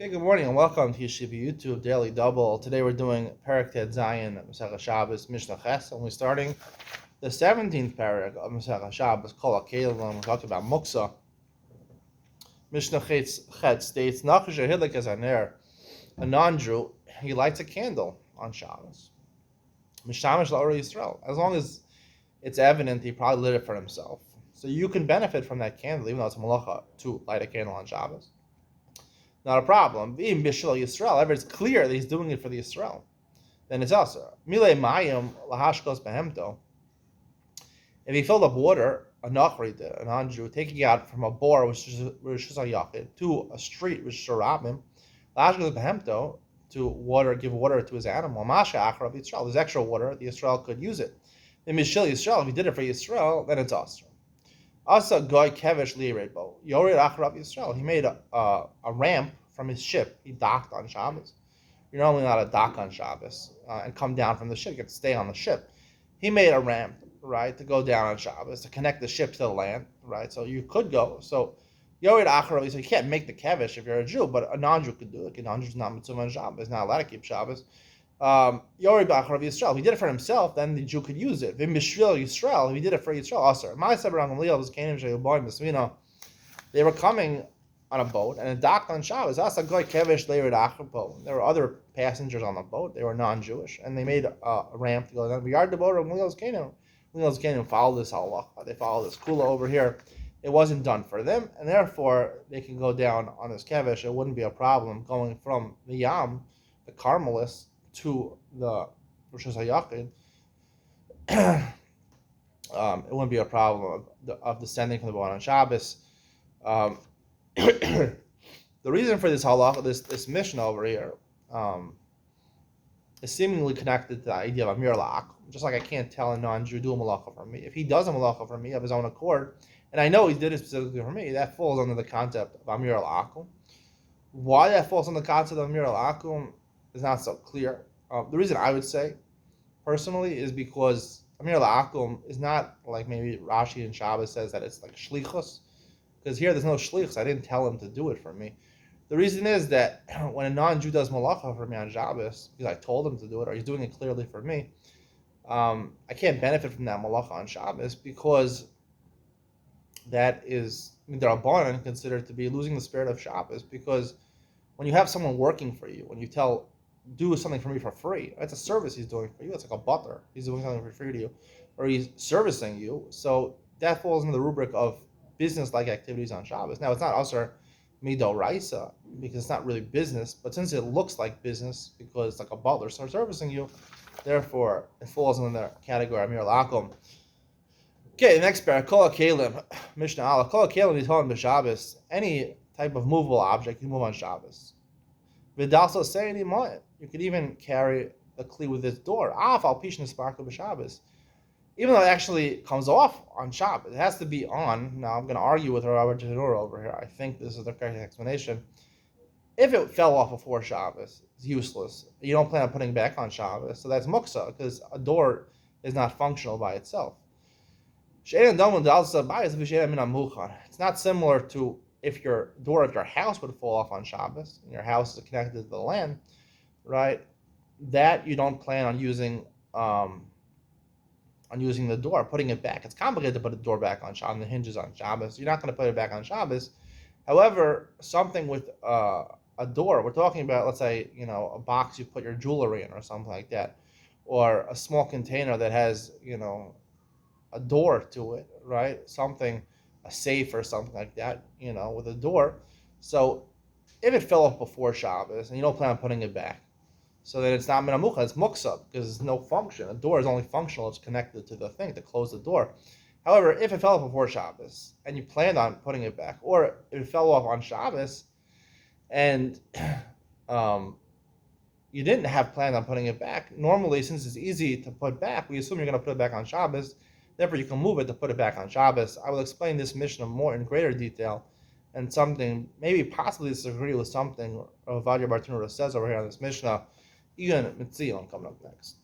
Okay, good morning and welcome to Yeshiva YouTube Daily Double. Today we're doing Perek Tet Zayin Masechah Shabbos Mishnah Ches, and we're starting the 17th Perek of Masechah Shabbos Kol HaKelim. We're talking about Muksa. Mishnah Chet states, Nachash Hidlik Azaner, a non-Jew, he lights a candle on Shabbos. Mishamish La'or Yisrael. As long as it's evident he probably lit it for himself. So you can benefit from that candle, even though it's a malacha to light a candle on Shabbos. Not a problem. If it's clear that he's doing it for the Yisrael, then it's also. Mile mayim lahashkos behemto. If he filled up water, a non-Jew, taking it out from a bore which is a yachid to a street which is a rabim, lahashkos behemto, to give water to his animal. Masha achar of Yisrael. There's extra water. The Yisrael could use it. If he did it for Yisrael, then it's also. Asa goy kevesh li'redbo yored acharav Yisrael. He made a ramp from his ship. He docked on Shabbos. You're normally not a dock on Shabbos and come down from the ship. You get to stay on the ship. He made a ramp, right, to go down on Shabbos to connect the ship to the land, right. So you could go. So yored acharav. So you can't make the kevesh if you're a Jew, but a non-Jew could do it. A non-Jew is not mitzvah on Shabbos. Not allowed to keep Shabbos. Yori Bachar of Yisrael. If he did it for himself, then the Jew could use it. Yisrael, if he did it for Yisrael, Aser. They were coming on a boat and it docked on Shabbos. There were other passengers on the boat. They were non-Jewish, and they made a ramp to go down. We yard the boat of Muliel's Canaan. Follow this halacha. They follow this kula over here. It wasn't done for them, and therefore they can go down on this kevesh. It wouldn't be a problem going from the Yam, the Carmelists, to the Rosh Hashanah. It wouldn't be a problem of descending from the boat on Shabbos. The reason for this halacha, this Mishnah over here, is seemingly connected to the idea of Amir La'ak. Just like I can't tell a non-Jew do a malacha for me. If he does a malacha for me of his own accord, and I know he did it specifically for me, that falls under the concept of Amir La'akum. Why that falls under the concept of Amir La'akum is not so clear. The reason I would say, personally, is because Amir La'akum is not like maybe Rashi and Shabbos says that it's like shlichus, because here there's no shlichus. I didn't tell him to do it for me. The reason is that when a non-Jew does malacha for me on Shabbos, because I told him to do it, or he's doing it clearly for me, I can't benefit from that malacha on Shabbos, because that is D'Rabbanan considered to be losing the spirit of Shabbos, because when you have someone working for you, when you do something for me for free, it's a service he's doing for you. It's like a butler. He's doing something for free to you, or he's servicing you. So that falls into the rubric of business-like activities on Shabbos. Now, it's not Asar Midoraisa, because it's not really business, but since it looks like business, because it's like a butler starts servicing you, therefore it falls in the category of Amir La'akum. Okay, the next pair, Kol HaKelim, Mishnah Aleph. Kol HaKelim, he's telling Shabbos, any type of movable object you move on Shabbos. V'dalso saying you could even carry a kli with this door. Af al pishna sparkle b'Shabbos. Even though it actually comes off on Shabbos, it has to be on. Now I'm going to argue with Rabbi Tenor over here. I think this is the correct explanation. If it fell off before Shabbos, it's useless. You don't plan on putting it back on Shabbos, so that's muksa, because a door is not functional by itself. It's not similar to if your door of your house would fall off on Shabbos, and your house is connected to the land, right? That you don't plan on using the door, putting it back. It's complicated to put a door back on Shabbos, the hinges on Shabbos. You're not going to put it back on Shabbos. However, something with a door, we're talking about, let's say, a box you put your jewelry in or something like that, or a small container that has, a door to it, right? Something, a safe or something like that, with a door. So if it fell off before Shabbos and you don't plan on putting it back, so then it's not minamucha, it's muksa, because there's no function. A door is only functional, it's connected to the thing to close the door. However, if it fell off before Shabbos and you planned on putting it back, or if it fell off on Shabbos and you didn't have planned on putting it back, normally, since it's easy to put back, we assume you're going to put it back on Shabbos. Therefore, you can move it to put it back on Shabbos. I will explain this Mishnah more in greater detail, and something, maybe possibly disagree with something Vadia Bartunura says over here on this Mishnah. Ian Mitzion coming up next.